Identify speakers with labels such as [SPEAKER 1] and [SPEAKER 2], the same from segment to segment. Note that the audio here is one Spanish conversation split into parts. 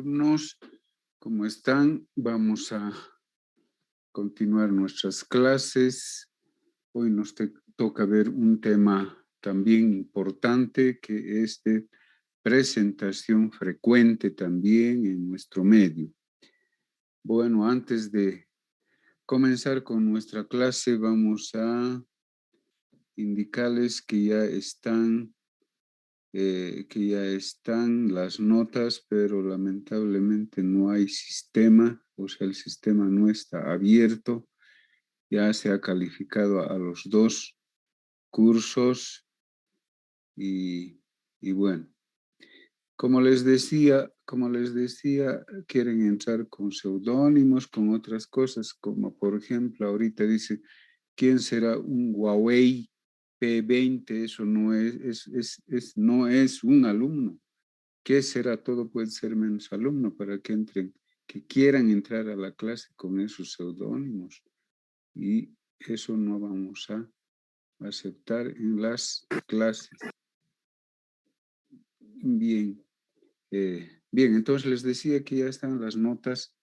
[SPEAKER 1] alumnos, ¿cómo están? Vamos a continuar nuestras clases. Hoy nos toca ver un tema también importante que es de presentación frecuente también en nuestro medio. Bueno, antes de comenzar con nuestra clase, vamos a indicarles que ya están las notas, pero lamentablemente no hay sistema, o sea, el sistema no está abierto. Ya se ha calificado a los dos cursos y bueno, como les decía, quieren entrar con seudónimos, con otras cosas, como por ejemplo, ahorita dice, ¿quién será un Huawei P20? Eso no es un alumno. ¿Qué será? Todo puede ser menos alumno para que entren, que quieran entrar a la clase con esos seudónimos. Y eso no vamos a aceptar en las clases. Bien, bien, entonces les decía que ya están las notas.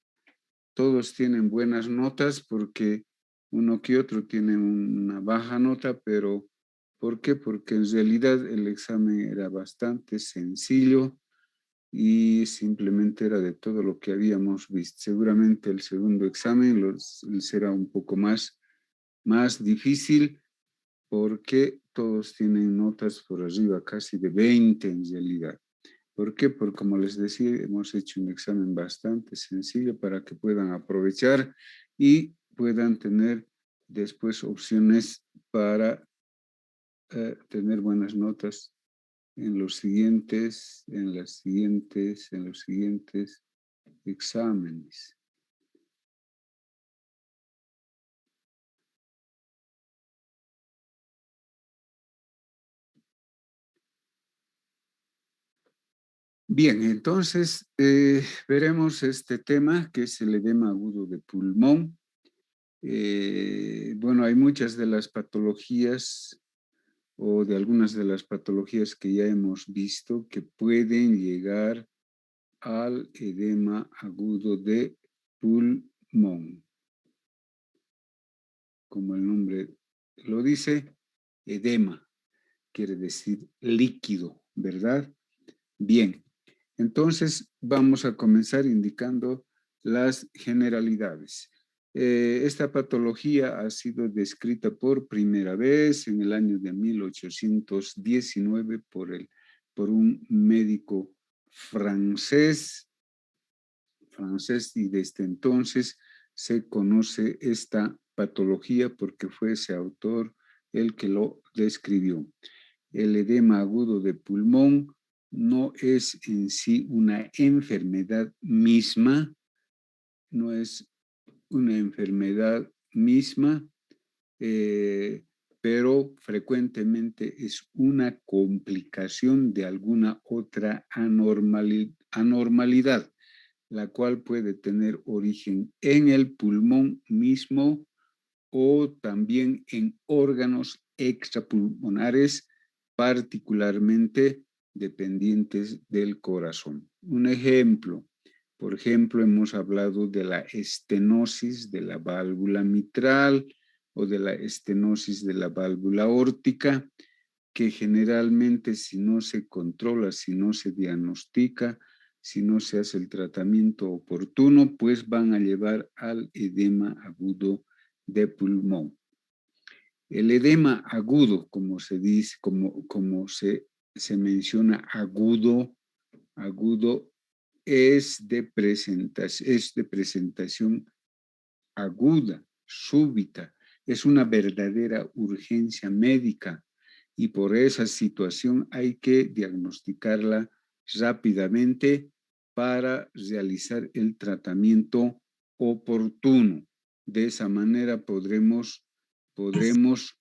[SPEAKER 1] Todos tienen buenas notas porque uno que otro tiene una baja nota, pero ¿por qué? Porque en realidad el examen era bastante sencillo y simplemente era de todo lo que habíamos visto. Seguramente el segundo examen será un poco más difícil porque todos tienen notas por arriba, casi de 20 en realidad. ¿Por qué? Porque como les decía, hemos hecho un examen bastante sencillo para que puedan aprovechar y puedan tener después opciones para tener buenas notas en los siguientes exámenes. Bien, entonces veremos este tema que es el edema agudo de pulmón. Bueno, hay muchas de las patologías o de algunas de las patologías que ya hemos visto que pueden llegar al edema agudo de pulmón. Como el nombre lo dice, edema quiere decir líquido, ¿verdad? Bien, entonces vamos a comenzar indicando las generalidades. Esta patología ha sido descrita por primera vez en el año de 1819 por un médico francés, y desde entonces se conoce esta patología porque fue ese autor el que lo describió. El edema agudo de pulmón no es en sí una enfermedad misma, no es una enfermedad misma, pero frecuentemente es una complicación de alguna otra anormalidad, la cual puede tener origen en el pulmón mismo o también en órganos extrapulmonares, particularmente dependientes del corazón. Un ejemplo, por ejemplo, hemos hablado de la estenosis de la válvula mitral o de la estenosis de la válvula aórtica, que generalmente si no se controla, si no se diagnostica, si no se hace el tratamiento oportuno, pues van a llevar al edema agudo de pulmón. El edema agudo, como se dice, como se menciona agudo es de presentación aguda, súbita, es una verdadera urgencia médica y por esa situación hay que diagnosticarla rápidamente para realizar el tratamiento oportuno. De esa manera podremos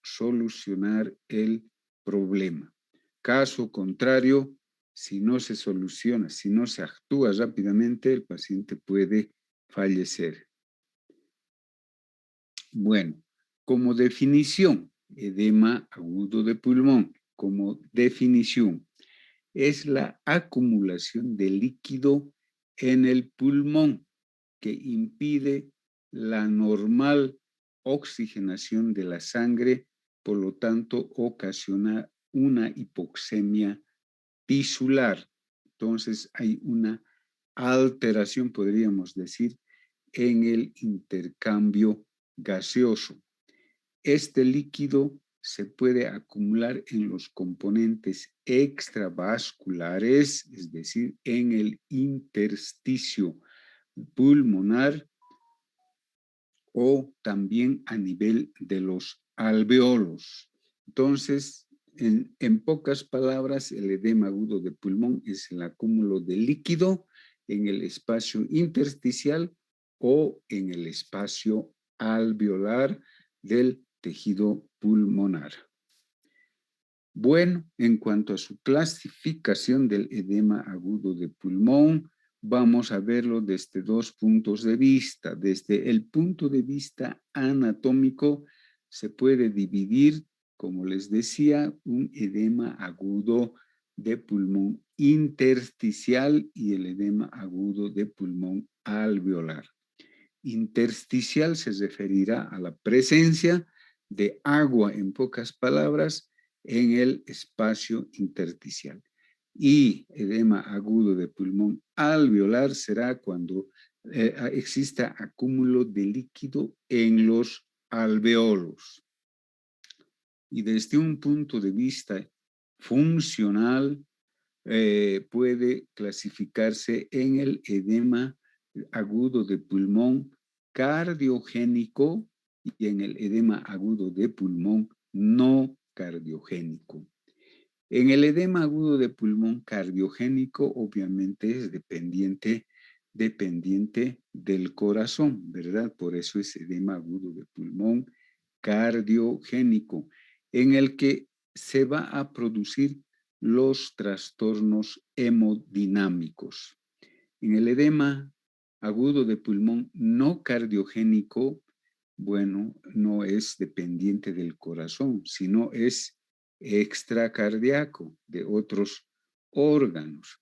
[SPEAKER 1] solucionar el problema. Caso contrario, si no se soluciona, si no se actúa rápidamente, el paciente puede fallecer. Bueno, como definición, edema agudo de pulmón, como definición, es la acumulación de líquido en el pulmón que impide la normal oxigenación de la sangre, por lo tanto ocasiona una hipoxemia tisular. Entonces hay una alteración, podríamos decir, en el intercambio gaseoso. Este líquido se puede acumular en los componentes extravasculares, es decir, en el intersticio pulmonar o también a nivel de los alveolos. Entonces, en pocas palabras, el edema agudo de pulmón es el acúmulo de líquido en el espacio intersticial o en el espacio alveolar del tejido pulmonar. Bueno, en cuanto a su clasificación del edema agudo de pulmón, vamos a verlo desde dos puntos de vista. Desde el punto de vista anatómico, se puede dividir, como les decía, un edema agudo de pulmón intersticial y el edema agudo de pulmón alveolar. Intersticial se referirá a la presencia de agua, en pocas palabras, en el espacio intersticial. Y edema agudo de pulmón alveolar será cuando exista acúmulo de líquido en los alveolos. Y desde un punto de vista funcional, puede clasificarse en el edema agudo de pulmón cardiogénico y en el edema agudo de pulmón no cardiogénico. En el edema agudo de pulmón cardiogénico, obviamente es dependiente del corazón, ¿verdad? Por eso es edema agudo de pulmón cardiogénico, en el que se va a producir los trastornos hemodinámicos. En el edema agudo de pulmón no cardiogénico, bueno, no es dependiente del corazón, sino es extracardíaco de otros órganos,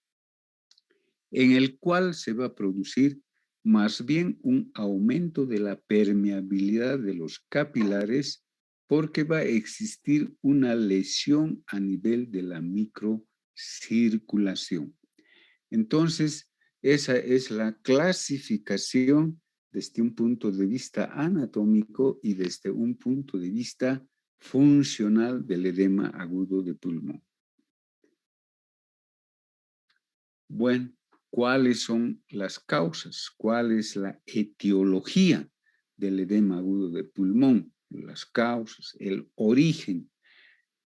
[SPEAKER 1] en el cual se va a producir más bien un aumento de la permeabilidad de los capilares porque va a existir una lesión a nivel de la microcirculación. Entonces, esa es la clasificación desde un punto de vista anatómico y desde un punto de vista funcional del edema agudo de pulmón. Bueno, ¿cuáles son las causas? ¿Cuál es la etiología del edema agudo de pulmón? Las causas, el origen.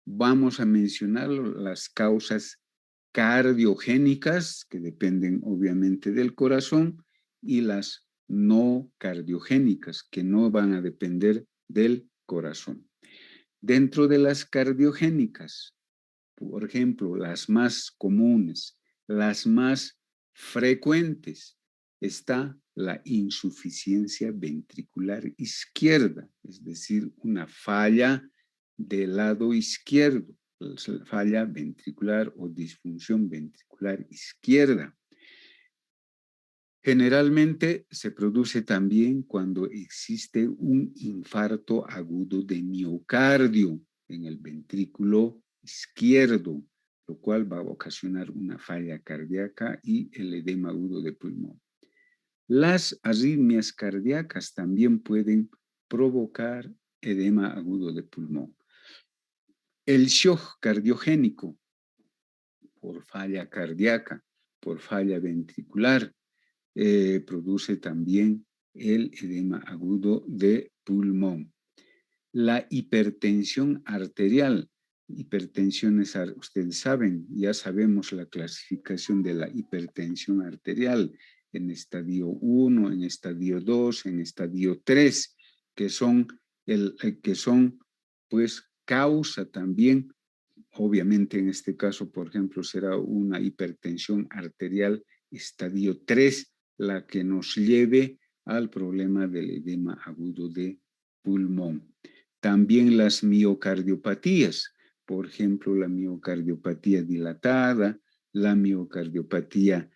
[SPEAKER 1] Vamos a mencionar las causas cardiogénicas, que dependen obviamente del corazón, y las no cardiogénicas, que no van a depender del corazón. Dentro de las cardiogénicas, por ejemplo, las más comunes, las más frecuentes, está la insuficiencia ventricular izquierda, es decir, una falla del lado izquierdo, falla ventricular o disfunción ventricular izquierda. Generalmente se produce también cuando existe un infarto agudo de miocardio en el ventrículo izquierdo, lo cual va a ocasionar una falla cardíaca y el edema agudo de pulmón. Las arritmias cardíacas también pueden provocar edema agudo de pulmón. El shock cardiogénico por falla cardíaca, por falla ventricular, produce también el edema agudo de pulmón. La hipertensión arterial. Hipertensiones, ustedes saben, ya sabemos la clasificación de la hipertensión arterial en estadio 1, en estadio 2, en estadio 3, que son pues causa también, obviamente en este caso, por ejemplo, será una hipertensión arterial estadio 3, la que nos lleve al problema del edema agudo de pulmón. También las miocardiopatías, por ejemplo, la miocardiopatía dilatada, la miocardiopatía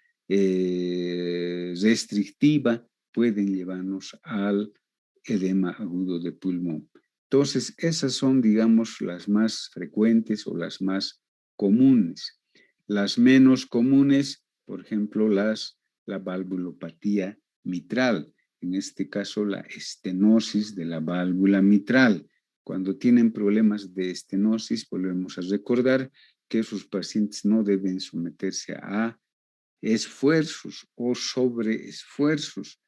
[SPEAKER 1] restrictiva pueden llevarnos al edema agudo de pulmón. Entonces, esas son, digamos, las más frecuentes o las más comunes. Las menos comunes, por ejemplo, la valvulopatía mitral, en este caso la estenosis de la válvula mitral. Cuando tienen problemas de estenosis, volvemos a recordar que sus pacientes no deben someterse a esfuerzos o sobreesfuerzos,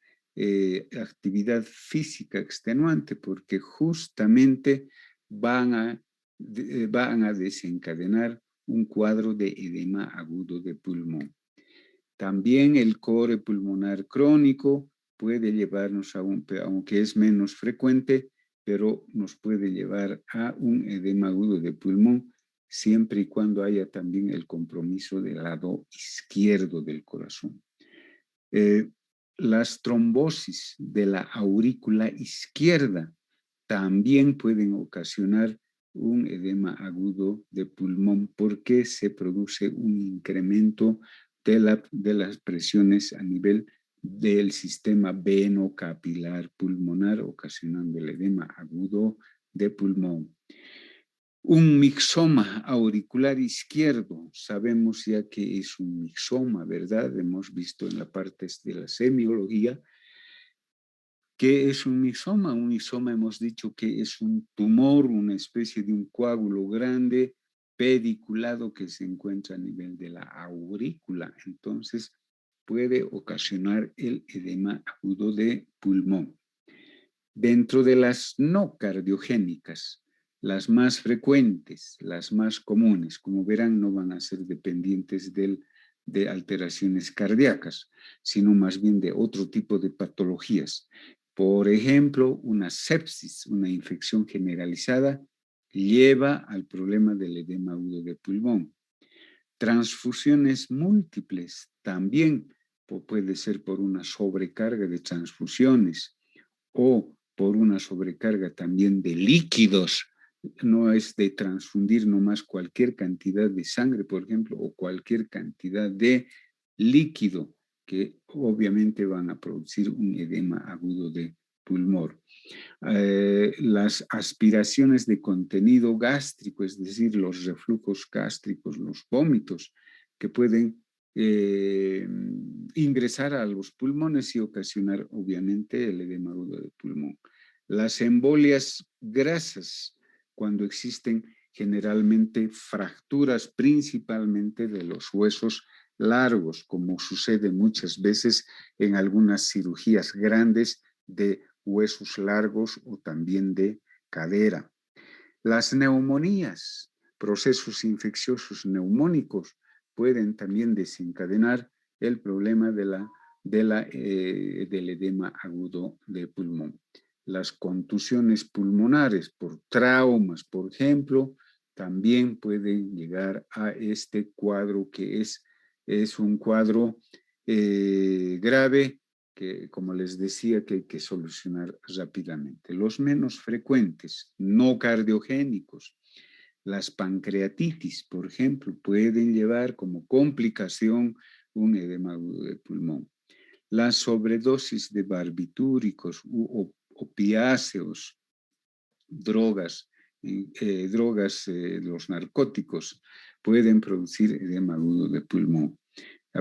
[SPEAKER 1] actividad física extenuante, porque justamente van a desencadenar un cuadro de edema agudo de pulmón. También el core pulmonar crónico puede llevarnos aunque es menos frecuente, pero nos puede llevar a un edema agudo de pulmón siempre y cuando haya también el compromiso del lado izquierdo del corazón. Las trombosis de la aurícula izquierda también pueden ocasionar un edema agudo de pulmón porque se produce un incremento de las presiones a nivel del sistema veno-capilar pulmonar, ocasionando el edema agudo de pulmón. Un mixoma auricular izquierdo, sabemos ya que es un mixoma, ¿verdad? Hemos visto en la parte de la semiología que es un mixoma. Un mixoma hemos dicho que es un tumor, una especie de un coágulo grande, pediculado que se encuentra a nivel de la aurícula. Entonces puede ocasionar el edema agudo de pulmón. Dentro de las no cardiogénicas, las más frecuentes, las más comunes, como verán, no van a ser dependientes de alteraciones cardíacas, sino más bien de otro tipo de patologías. Por ejemplo, una sepsis, una infección generalizada, lleva al problema del edema agudo de pulmón. Transfusiones múltiples también puede ser por una sobrecarga de transfusiones o por una sobrecarga también de líquidos. No es de transfundir nomás cualquier cantidad de sangre, por ejemplo, o cualquier cantidad de líquido que obviamente van a producir un edema agudo de pulmón. Las aspiraciones de contenido gástrico, es decir, los reflujos gástricos, los vómitos, que pueden ingresar a los pulmones y ocasionar obviamente el edema agudo del pulmón. Las embolias grasas, cuando existen generalmente fracturas principalmente de los huesos largos, como sucede muchas veces en algunas cirugías grandes de huesos largos o también de cadera. Las neumonías, procesos infecciosos neumónicos, pueden también desencadenar el problema del edema agudo de pulmón. Las contusiones pulmonares por traumas, por ejemplo, también pueden llegar a este cuadro que es un cuadro grave que, como les decía, que hay que solucionar rápidamente. Los menos frecuentes, no cardiogénicos, las pancreatitis, por ejemplo, pueden llevar como complicación un edema agudo de pulmón. La sobredosis de barbitúricos u opiáceos, drogas, los narcóticos, pueden producir edema agudo de pulmón.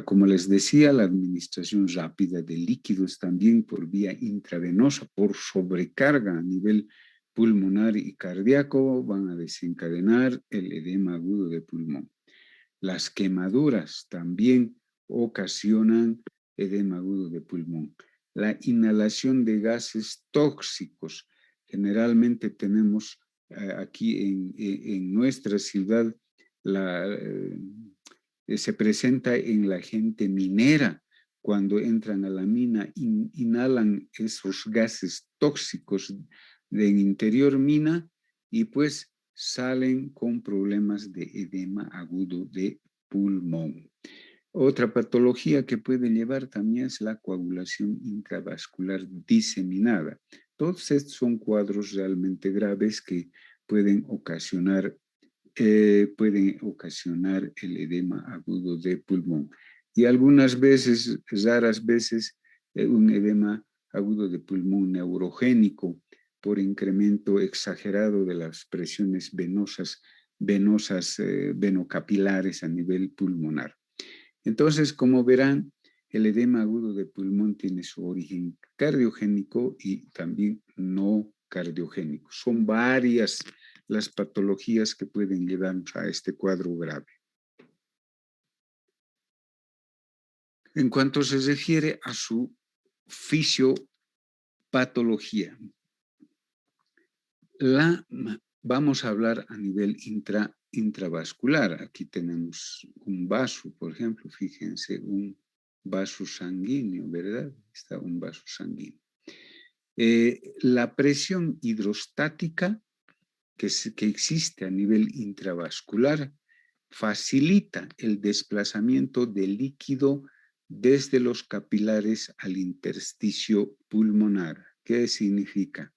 [SPEAKER 1] Como les decía, la administración rápida de líquidos también por vía intravenosa, por sobrecarga a nivel pulmonar y cardíaco, van a desencadenar el edema agudo de pulmón. Las quemaduras también ocasionan edema agudo de pulmón. La inhalación de gases tóxicos. Generalmente tenemos aquí en nuestra ciudad se presenta en la gente minera. Cuando entran a la mina, inhalan esos gases tóxicos del interior mina y pues salen con problemas de edema agudo de pulmón. Otra patología que puede llevar también es la coagulación intravascular diseminada. Todos estos son cuadros realmente graves que pueden ocasionar el edema agudo de pulmón. y algunas veces, raras veces, un edema agudo de pulmón neurogénico por incremento exagerado de las presiones venosas, venocapilares a nivel pulmonar. Entonces, como verán, el edema agudo de pulmón tiene su origen cardiogénico y también no cardiogénico. Son varias las patologías que pueden llevarnos a este cuadro grave. En cuanto se refiere a su fisiopatología, vamos a hablar a nivel intravascular. Aquí tenemos un vaso, por ejemplo, fíjense, un vaso sanguíneo, ¿verdad? Está un vaso sanguíneo. La presión hidrostática que existe a nivel intravascular facilita el desplazamiento de líquido desde los capilares al intersticio pulmonar. ¿Qué significa?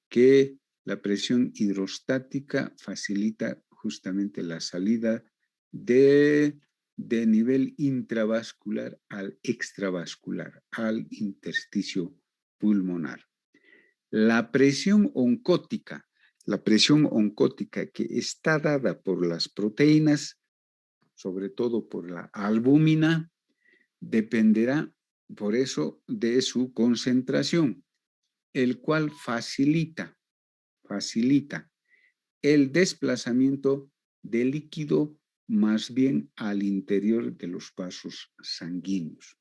[SPEAKER 1] Que la presión hidrostática facilita justamente la salida de nivel intravascular al extravascular, al intersticio pulmonar. La presión oncótica que está dada por las proteínas, sobre todo por la albúmina, dependerá por eso de su concentración, el cual facilita el desplazamiento de líquido más bien al interior de los vasos sanguíneos.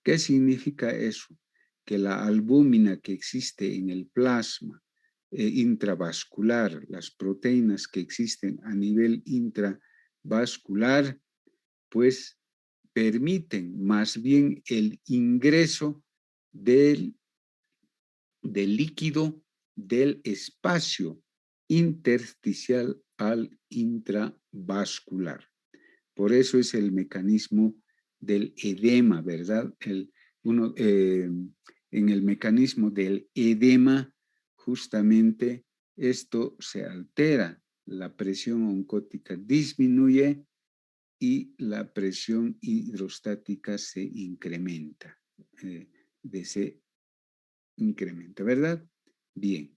[SPEAKER 1] ¿Qué significa eso? Que la albúmina que existe en el plasma intravascular, las proteínas que existen a nivel intravascular, pues permiten más bien el ingreso del líquido del espacio intersticial al intravascular. Por eso es el mecanismo del edema, ¿verdad? En el mecanismo del edema, justamente esto se altera, la presión oncótica disminuye y la presión hidrostática se incrementa. ¿Verdad? Bien.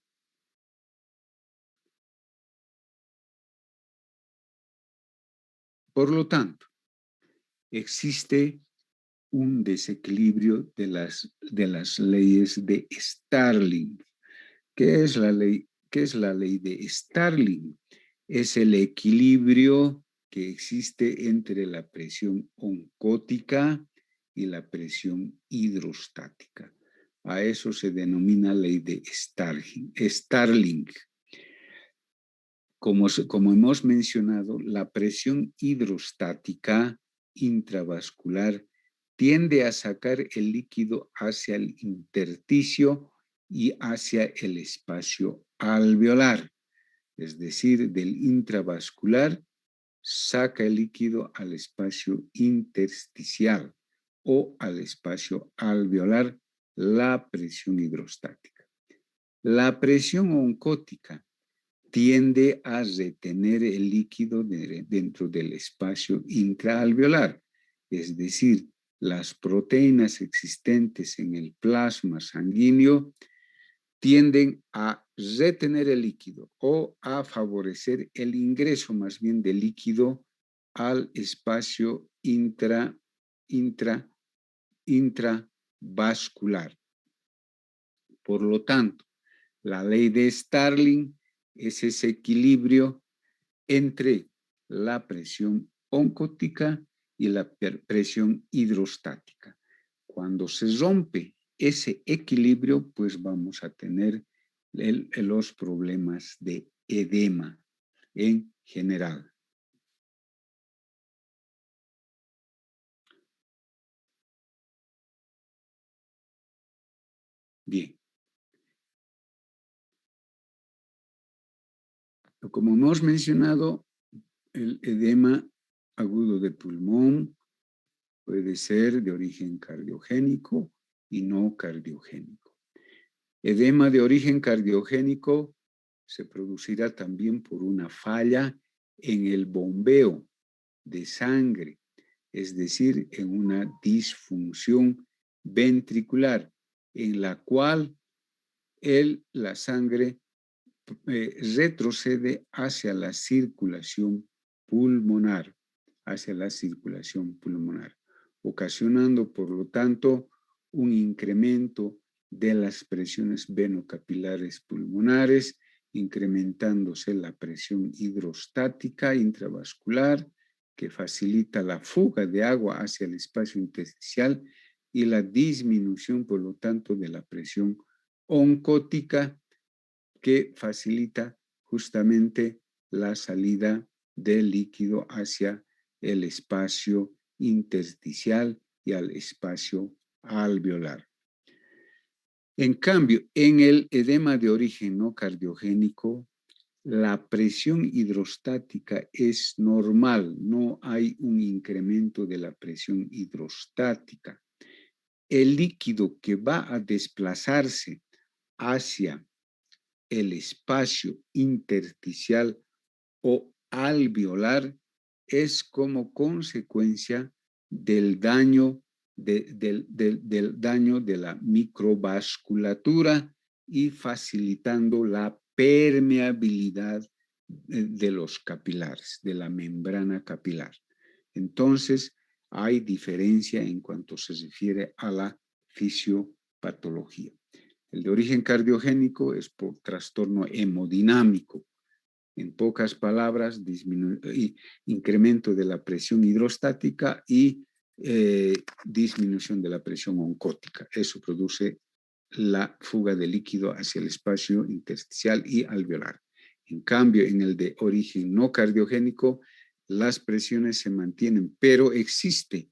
[SPEAKER 1] Por lo tanto, existe un desequilibrio de las leyes de Starling. ¿Qué es la ley? ¿Qué es la ley de Starling? Es el equilibrio que existe entre la presión oncótica y la presión hidrostática. A eso se denomina ley de Starling. Como hemos mencionado, la presión hidrostática intravascular tiende a sacar el líquido hacia el intersticio y hacia el espacio alveolar, es decir, del intravascular saca el líquido al espacio intersticial o al espacio alveolar, la presión hidrostática. La presión oncótica tiende a retener el líquido dentro del espacio intraalveolar, es decir, las proteínas existentes en el plasma sanguíneo tienden a retener el líquido o a favorecer el ingreso más bien del líquido al espacio intravascular. Por lo tanto, la ley de Starling es ese equilibrio entre la presión oncótica y la presión hidrostática. Cuando se rompe ese equilibrio, pues vamos a tener los problemas de edema en general. Bien. Como hemos mencionado, el edema agudo de pulmón puede ser de origen cardiogénico y no cardiogénico. Edema de origen cardiogénico se producirá también por una falla en el bombeo de sangre es decir, en una disfunción ventricular, en la cual la sangre retrocede hacia la circulación pulmonar, ocasionando, por lo tanto, un incremento de las presiones venocapilares pulmonares, incrementándose la presión hidrostática intravascular, que facilita la fuga de agua hacia el espacio intersticial y la disminución, por lo tanto, de la presión oncótica, que facilita justamente la salida del líquido hacia el espacio intersticial y al espacio alveolar. En cambio, en el edema de origen no cardiogénico, la presión hidrostática es normal, no hay un incremento de la presión hidrostática. El líquido que va a desplazarse hacia el espacio intersticial o alveolar es como consecuencia del daño del daño de la microvasculatura y facilitando la permeabilidad de los capilares, de la membrana capilar. Entonces, hay diferencia en cuanto se refiere a la fisiopatología. El de origen cardiogénico es por trastorno hemodinámico. En pocas palabras, incremento de la presión hidrostática y disminución de la presión oncótica. Eso produce la fuga de líquido hacia el espacio intersticial y alveolar. En cambio, en el de origen no cardiogénico, las presiones se mantienen, pero existe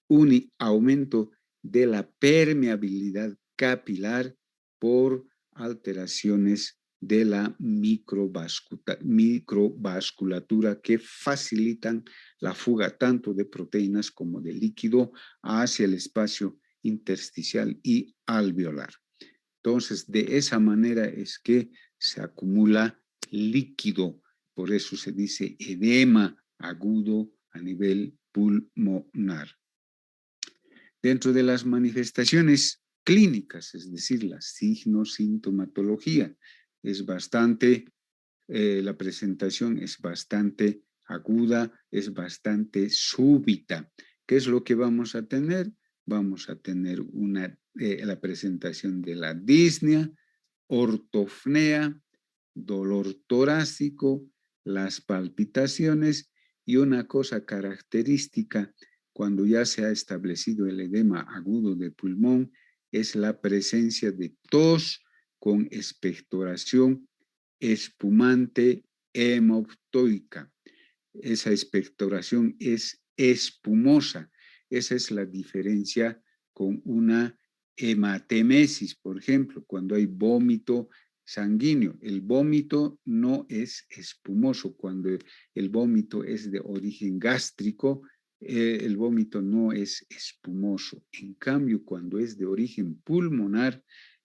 [SPEAKER 1] un aumento de la permeabilidad capilar por alteraciones de la microvasculatura que facilitan la fuga tanto de proteínas como de líquido hacia el espacio intersticial y alveolar. Entonces, de esa manera es que se acumula líquido, por eso se dice edema agudo a nivel pulmonar. Dentro de las manifestaciones clínicas, es decir, la signo-sintomatología, es bastante, la presentación es bastante aguda, es bastante súbita. ¿Qué es lo que vamos a tener? Vamos a tener la presentación de la disnea, ortopnea, dolor torácico, las palpitaciones y una cosa característica cuando ya se ha establecido el edema agudo de pulmón es la presencia de tos con expectoración espumante hemoptoica. Esa expectoración es espumosa. Esa es la diferencia con una hematemesis, por ejemplo, cuando hay vómito sanguíneo. El vómito no es espumoso. Cuando el vómito es de origen gástrico, el vómito no es espumoso. En cambio, cuando es de origen pulmonar,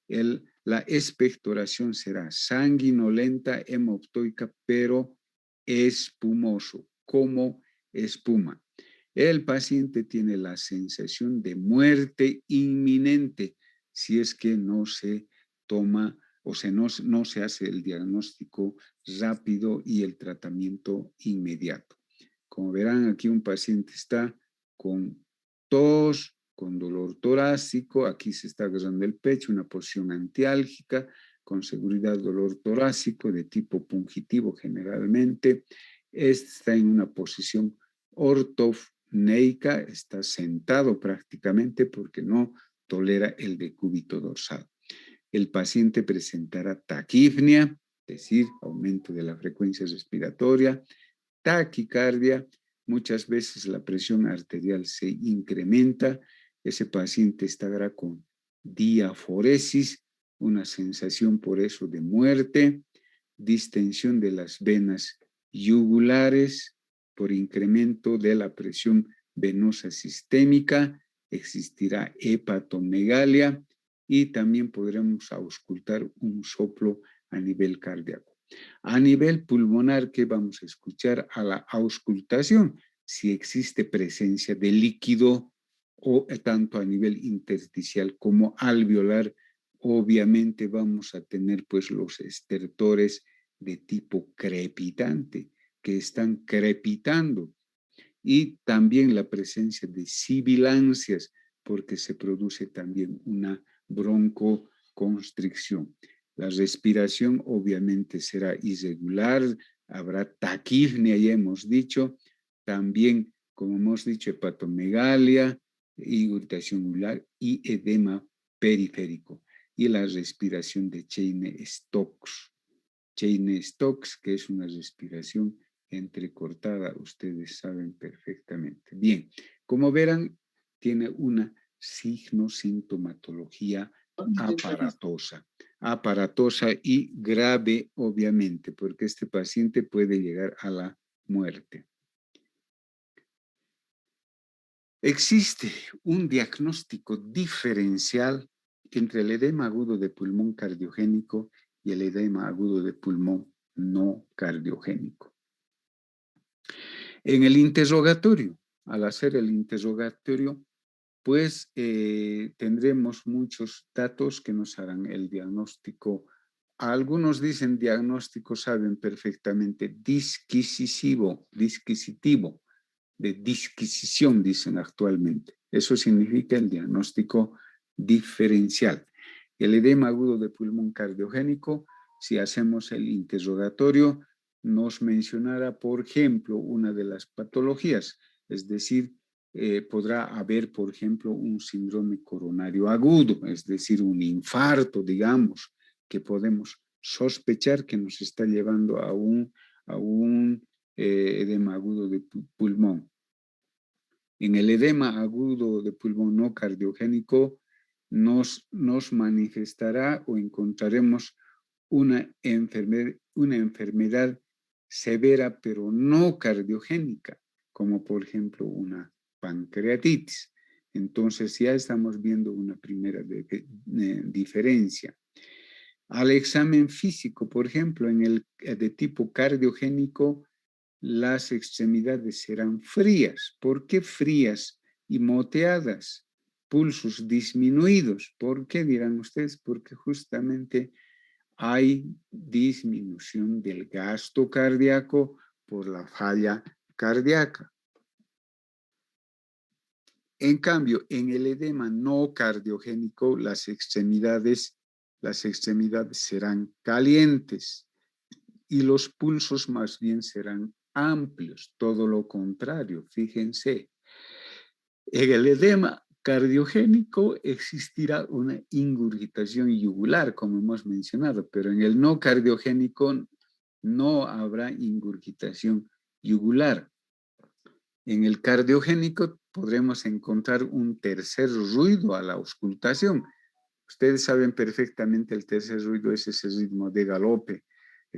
[SPEAKER 1] la expectoración será sanguinolenta, hemoptoica, pero espumoso, como espuma. El paciente tiene la sensación de muerte inminente si es que no se toma o no se hace el diagnóstico rápido y el tratamiento inmediato. Como verán, aquí un paciente está con tos, con dolor torácico, aquí se está agarrando el pecho, una posición antiálgica, con seguridad dolor torácico de tipo pungitivo generalmente. Está en una posición ortopneica, está sentado prácticamente porque no tolera el decúbito dorsal. El paciente presentará taquipnea, es decir, aumento de la frecuencia respiratoria, taquicardia, muchas veces la presión arterial se incrementa, ese paciente estará con diaforesis, una sensación por eso de muerte, distensión de las venas yugulares por incremento de la presión venosa sistémica, existirá hepatomegalia y también podremos auscultar un soplo a nivel cardíaco. A nivel pulmonar, ¿qué vamos a escuchar a la auscultación? si existe presencia de líquido o tanto a nivel intersticial como alveolar. Obviamente vamos a tener pues los estertores de tipo crepitante que están crepitando y también la presencia de sibilancias porque se produce también una broncoconstricción. La respiración obviamente será irregular, habrá taquipnea, ya hemos dicho, también, como hemos dicho, hepatomegalia, irritación uvular y edema periférico. Y la respiración de Cheyne-Stokes. Cheyne-Stokes, que es una respiración entrecortada, ustedes saben perfectamente. Bien, como verán, tiene una signo-sintomatología aparatosa y grave, obviamente, porque este paciente puede llegar a la muerte. Existe un diagnóstico diferencial entre el edema agudo de pulmón cardiogénico y el edema agudo de pulmón no cardiogénico. En el interrogatorio, al hacer el interrogatorio, pues tendremos muchos datos que nos harán el diagnóstico. Algunos dicen diagnóstico, saben perfectamente, disquisitivo, de disquisición, dicen actualmente. Eso significa el diagnóstico diferencial. El edema agudo de pulmón cardiogénico, si hacemos el interrogatorio, nos mencionará, por ejemplo, una de las patologías, es decir, podrá haber, por ejemplo, un síndrome coronario agudo, es decir, un infarto, digamos, que podemos sospechar que nos está llevando a un edema agudo de pulmón. En el edema agudo de pulmón no cardiogénico nos manifestará o encontraremos una enfermedad severa pero no cardiogénica, como por ejemplo una pancreatitis. Entonces ya estamos viendo una primera diferencia. Al examen físico, por ejemplo, en el de tipo cardiogénico, las extremidades serán frías. ¿Por qué frías y moteadas? Pulsos disminuidos. ¿Por qué dirán ustedes? Porque justamente hay disminución del gasto cardíaco por la falla cardíaca. En cambio, en el edema no cardiogénico, las extremidades serán calientes y los pulsos más bien serán amplios, todo lo contrario, fíjense. En el edema cardiogénico existirá una ingurgitación yugular, como hemos mencionado, pero en el no cardiogénico no habrá ingurgitación yugular. En el cardiogénico podremos encontrar un tercer ruido a la auscultación. Ustedes saben perfectamente el tercer ruido es ese ritmo de galope,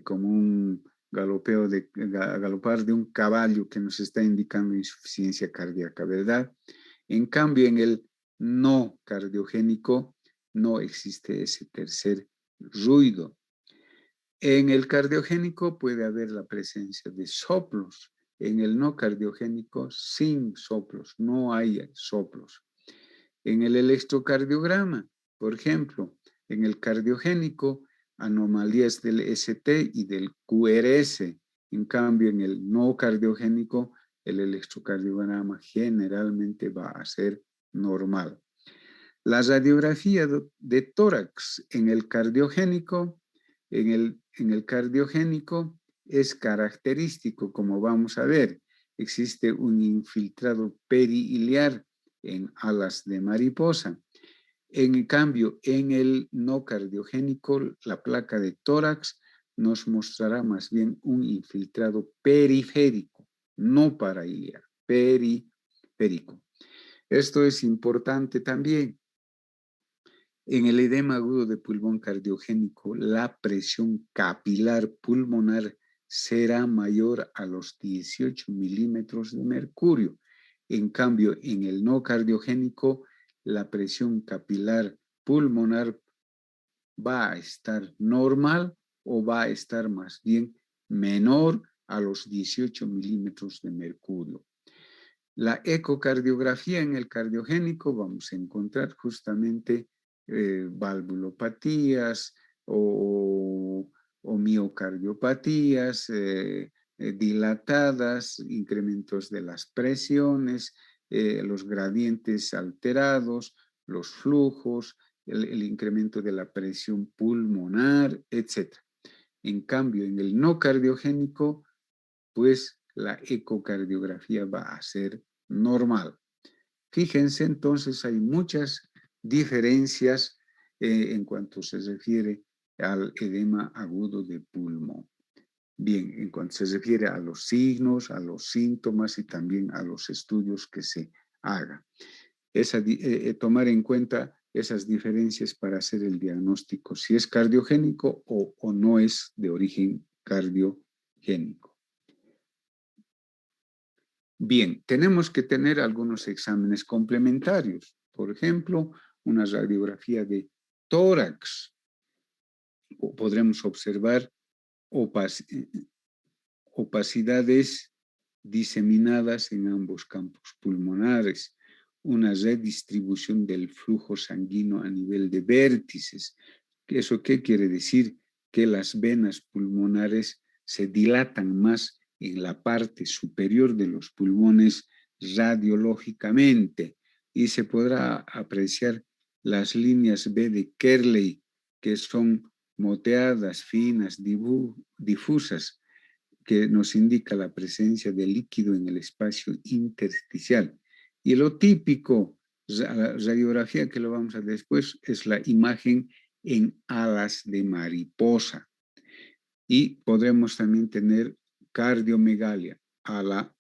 [SPEAKER 1] como un galopar de un caballo que nos está indicando insuficiencia cardíaca, ¿verdad? En cambio, en el no cardiogénico no existe ese tercer ruido. En el cardiogénico puede haber la presencia de soplos. En el no cardiogénico, sin soplos, no hay soplos. En el electrocardiograma, por ejemplo, en el cardiogénico, anomalías del ST y del QRS. En cambio, en el no cardiogénico, el electrocardiograma generalmente va a ser normal. La radiografía de tórax en el cardiogénico, en el cardiogénico es característico, como vamos a ver. Existe un infiltrado periiliar en alas de mariposa. En cambio, en el no cardiogénico, la placa de tórax nos mostrará más bien un infiltrado periférico, no parailiar, periférico. Esto es importante también. En el edema agudo de pulmón cardiogénico, la presión capilar pulmonar será mayor a los 18 milímetros de mercurio. En cambio, en el no cardiogénico, la presión capilar pulmonar va a estar normal o va a estar más bien menor a los 18 milímetros de mercurio. La ecocardiografía en el cardiogénico vamos a encontrar justamente valvulopatías o miocardiopatías dilatadas, incrementos de las presiones, los gradientes alterados, los flujos, el incremento de la presión pulmonar, etc. En cambio, en el no cardiogénico, pues la ecocardiografía va a ser normal. Fíjense, entonces hay muchas diferencias en cuanto se refiere al edema agudo de pulmón. Bien, en cuanto se refiere a los signos, a los síntomas y también a los estudios que se hagan. Tomar en cuenta esas diferencias para hacer el diagnóstico, si es cardiogénico o no es de origen cardiogénico. Bien, tenemos que tener algunos exámenes complementarios. Por ejemplo, una radiografía de tórax. Podremos observar opacidades diseminadas en ambos campos pulmonares, una redistribución del flujo sanguíneo a nivel de vértices. ¿Eso qué quiere decir? Que las venas pulmonares se dilatan más en la parte superior de los pulmones radiológicamente y se podrá apreciar las líneas B de Kerley, que son moteadas, finas, difusas, que nos indica la presencia de líquido en el espacio intersticial. Y lo típico, la radiografía que lo vamos a ver después, es la imagen en alas de mariposa. Y podremos también tener cardiomegalia a la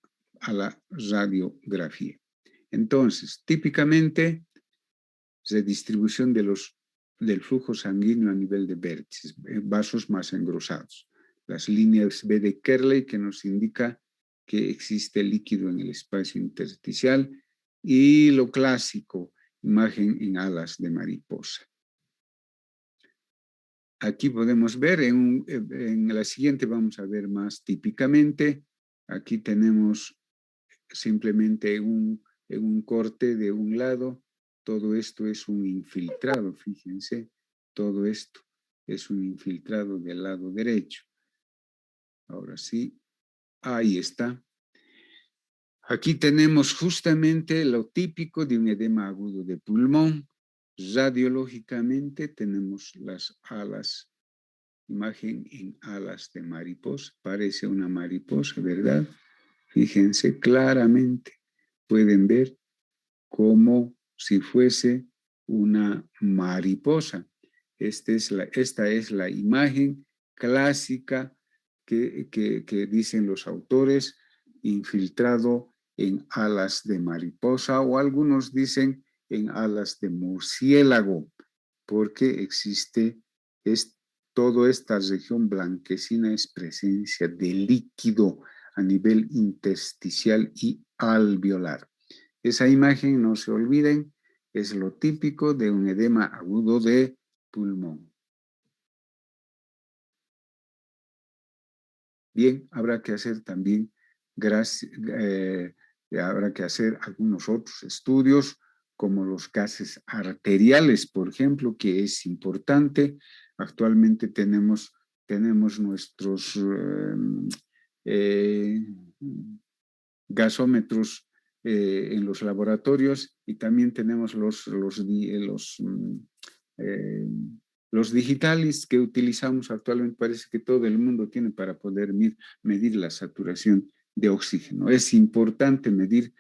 [SPEAKER 1] radiografía. Entonces, típicamente, redistribución del flujo sanguíneo a nivel de vértices, vasos más engrosados. Las líneas B de Kerley, que nos indica que existe líquido en el espacio intersticial, y lo clásico, imagen en alas de mariposa. Aquí podemos ver, en la siguiente vamos a ver más típicamente. Aquí tenemos simplemente en un corte de un lado. Todo esto es un infiltrado, fíjense. Todo esto es un infiltrado del lado derecho. Ahora sí, ahí está. Aquí tenemos justamente lo típico de un edema agudo de pulmón. Radiológicamente tenemos las alas, imagen en alas de mariposa. Parece una mariposa, ¿verdad? Fíjense claramente. Pueden ver como si fuese una mariposa. Esta es la imagen clásica que dicen los autores, infiltrado en alas de mariposa, o algunos dicen en alas de murciélago, porque existe toda esta región blanquecina, es presencia de líquido a nivel intersticial y alveolar. Esa imagen, no se olviden, es lo típico de un edema agudo de pulmón. Bien, habrá que hacer también, habrá que hacer algunos otros estudios, como los gases arteriales, por ejemplo, que es importante. Actualmente tenemos nuestros gasómetros en los laboratorios, y también tenemos los digitales que utilizamos actualmente. Parece que todo el mundo tiene para poder medir la saturación de oxígeno. Es importante medir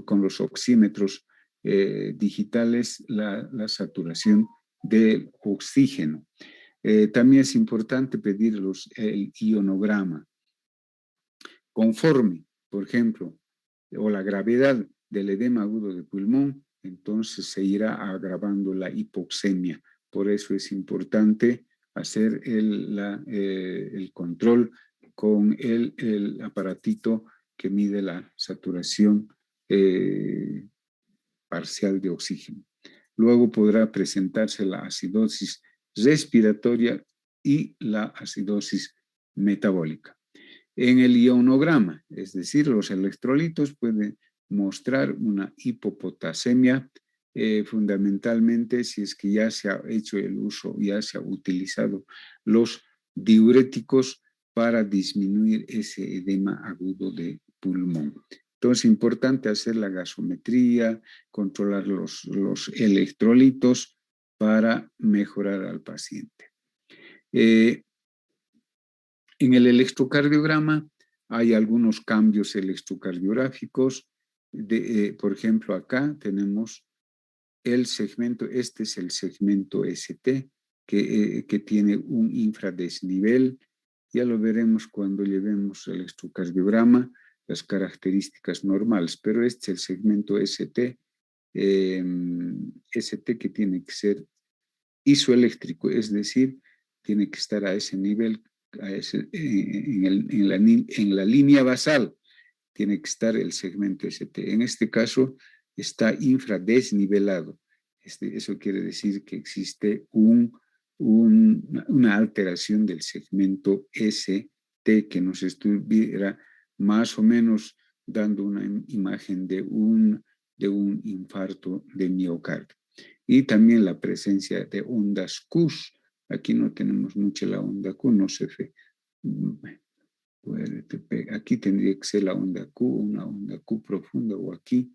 [SPEAKER 1] con los oxímetros digitales la saturación del oxígeno. También es importante pedir el ionograma. Conforme, por ejemplo, o la gravedad del edema agudo de pulmón, entonces se irá agravando la hipoxemia. Por eso es importante hacer el control con el aparatito que mide la saturación parcial de oxígeno. Luego podrá presentarse la acidosis respiratoria y la acidosis metabólica. en el ionograma, es decir, los electrolitos pueden mostrar una hipopotasemia, fundamentalmente si es que ya se ha hecho el uso, ya se ha utilizado los diuréticos para disminuir ese edema agudo de pulmón. Entonces, es importante hacer la gasometría, controlar los electrolitos para mejorar al paciente. En el electrocardiograma hay algunos cambios electrocardiográficos. Por ejemplo, acá tenemos el segmento, este es el segmento ST, que tiene un infradesnivel. Ya lo veremos cuando llevemos el electrocardiograma, las características normales, pero este es el segmento ST, ST que tiene que ser isoeléctrico, es decir, tiene que estar a ese nivel, en la línea basal, tiene que estar el segmento ST. En este caso está infradesnivelado. Eso quiere decir que existe una alteración del segmento ST que nos estuviera más o menos dando una imagen de un infarto de miocardio. Y también la presencia de ondas Q. Aquí no tenemos mucho la onda Q, no se ve. Aquí tendría que ser la onda Q, una onda Q profunda, o aquí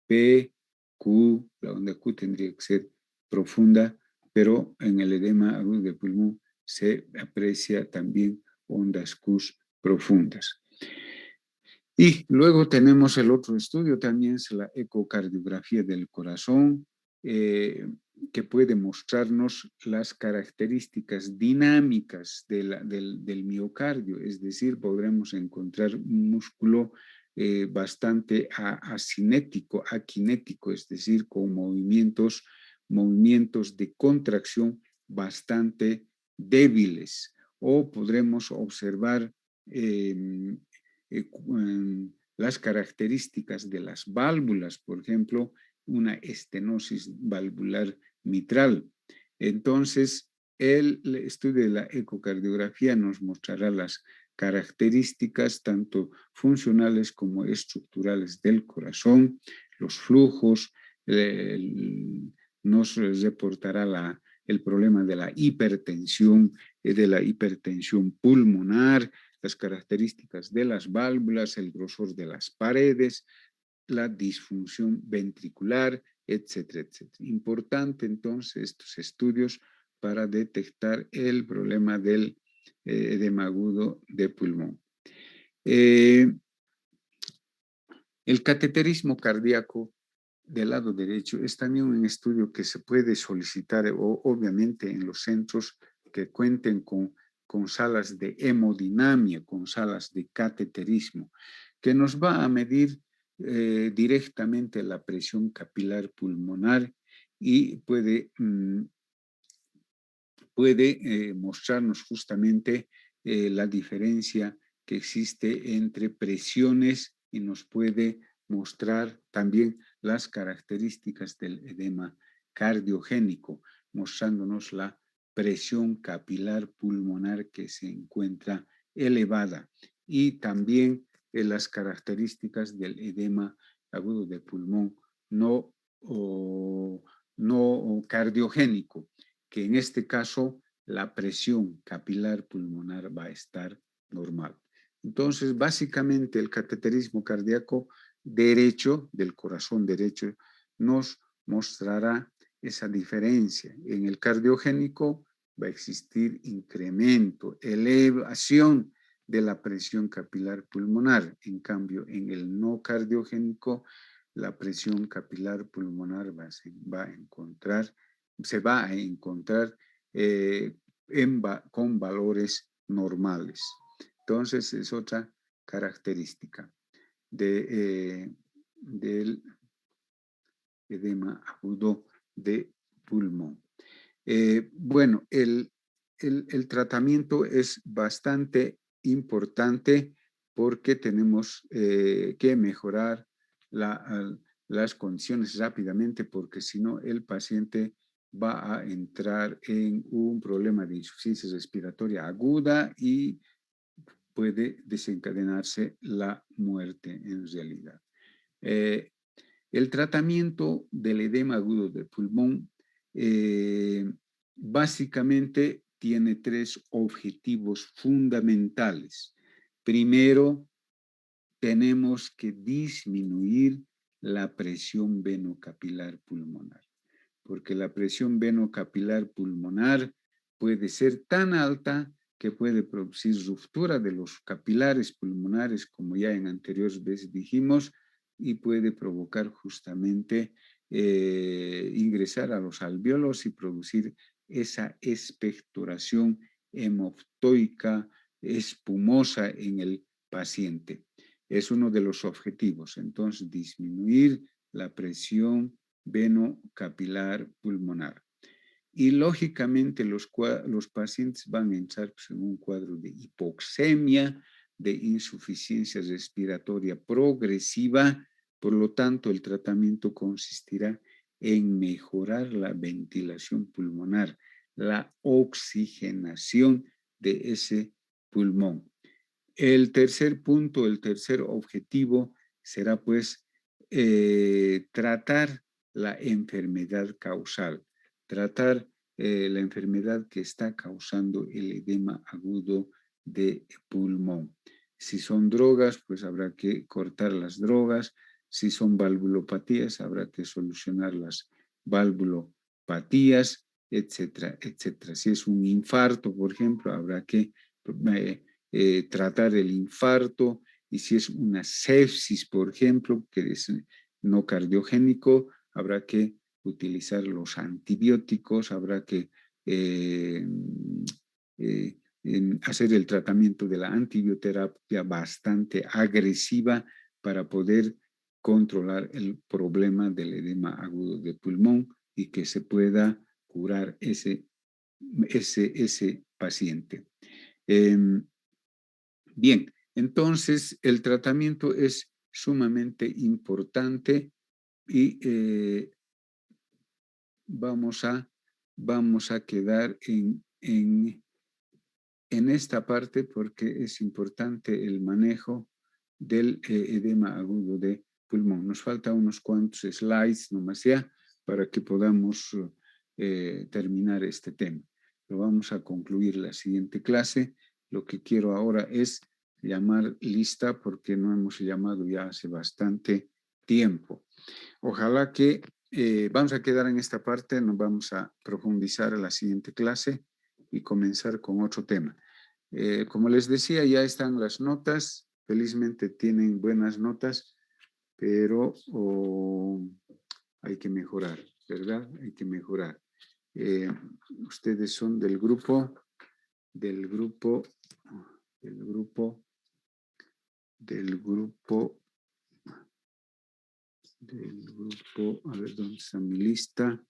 [SPEAKER 1] P, Q, la onda Q tendría que ser profunda, pero en el edema agudo de pulmón se aprecia también ondas Q profundas. Y luego tenemos el otro estudio, también es la ecocardiografía del corazón, que puede mostrarnos las características dinámicas del miocardio, es decir, podremos encontrar un músculo bastante aquinético, es decir, con movimientos de contracción bastante débiles, o podremos observar las características de las válvulas, por ejemplo, una estenosis valvular mitral. Entonces, el estudio de la ecocardiografía nos mostrará las características tanto funcionales como estructurales del corazón, los flujos, nos reportará el problema de la hipertensión pulmonar, las características de las válvulas, el grosor de las paredes, la disfunción ventricular, etcétera, etcétera. Importante entonces estos estudios para detectar el problema del edema agudo de pulmón. El cateterismo cardíaco del lado derecho es también un estudio que se puede solicitar, obviamente, en los centros que cuenten con salas de hemodinamia, con salas de cateterismo, que nos va a medir directamente la presión capilar pulmonar y puede mostrarnos justamente la diferencia que existe entre presiones, y nos puede mostrar también las características del edema cardiogénico, mostrándonos la presión capilar pulmonar que se encuentra elevada, y también las características del edema agudo de pulmón no cardiogénico, que en este caso la presión capilar pulmonar va a estar normal. Entonces, básicamente el cateterismo cardíaco derecho, del corazón derecho, nos mostrará esa diferencia. En el cardiogénico va a existir incremento, elevación de la presión capilar pulmonar. En cambio, en el no cardiogénico, la presión capilar pulmonar se va a encontrar con valores normales. Entonces, es otra característica del edema agudo de pulmón. Bueno, el tratamiento es bastante importante porque tenemos que mejorar las condiciones rápidamente, porque si no el paciente va a entrar en un problema de insuficiencia respiratoria aguda y puede desencadenarse la muerte en realidad. El tratamiento del edema agudo de pulmón básicamente tiene 3 objetivos fundamentales. Primero, tenemos que disminuir la presión venocapilar pulmonar, porque la presión venocapilar pulmonar puede ser tan alta que puede producir ruptura de los capilares pulmonares, como ya en anteriores veces dijimos, y puede provocar justamente ingresar a los alvéolos y producir esa expectoración hemoptoica espumosa en el paciente. Es uno de los objetivos, entonces, disminuir la presión venocapilar pulmonar. Y lógicamente los pacientes van a entrar en un cuadro de hipoxemia, de insuficiencia respiratoria progresiva, por lo tanto el tratamiento consistirá en mejorar la ventilación pulmonar, la oxigenación de ese pulmón. El tercer punto, el tercer objetivo será pues tratar la enfermedad causal, tratar la enfermedad que está causando el edema agudo de pulmón. Si son drogas, pues habrá que cortar las drogas. Si son valvulopatías, habrá que solucionar las valvulopatías, etcétera, etcétera. Si es un infarto, por ejemplo, habrá que tratar el infarto, y si es una sepsis, por ejemplo, que es no cardiogénico, habrá que utilizar los antibióticos, habrá que hacer el tratamiento de la antibioterapia bastante agresiva para poder controlar el problema del edema agudo de pulmón y que se pueda curar ese paciente. Bien, entonces el tratamiento es sumamente importante y vamos a quedar en esta parte porque es importante el manejo del edema agudo de pulmón. Nos faltan unos cuantos slides nomás ya para que podamos terminar este tema. Lo vamos a concluir la siguiente clase. Lo que quiero ahora es llamar lista porque no hemos llamado ya hace bastante tiempo. Ojalá que vamos a quedar en esta parte, nos vamos a profundizar en la siguiente clase y comenzar con otro tema. Como les decía, ya están las notas, felizmente tienen buenas notas, pero hay que mejorar, ¿verdad? Hay que mejorar. Ustedes son del grupo, a ver, ¿dónde está mi lista?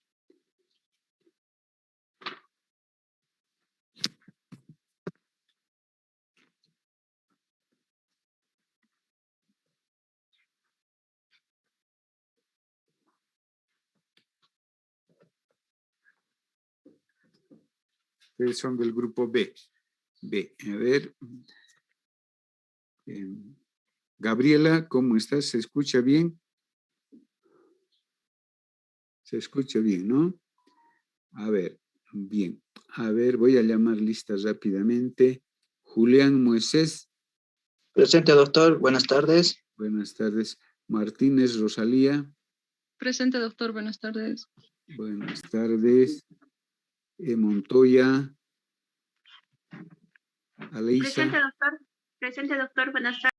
[SPEAKER 1] Ustedes son del grupo B. A ver. Gabriela, ¿cómo estás? ¿Se escucha bien? Se escucha bien, ¿no? A ver, bien. A ver, voy a llamar listas rápidamente. Julián Moisés.
[SPEAKER 2] Presente, doctor. Buenas tardes.
[SPEAKER 1] Buenas tardes. Martínez Rosalía.
[SPEAKER 3] Presente, doctor. Buenas tardes.
[SPEAKER 1] Buenas tardes. Montoya. Aleisa.
[SPEAKER 4] Presente, doctor. Presente, doctor. Buenas tardes.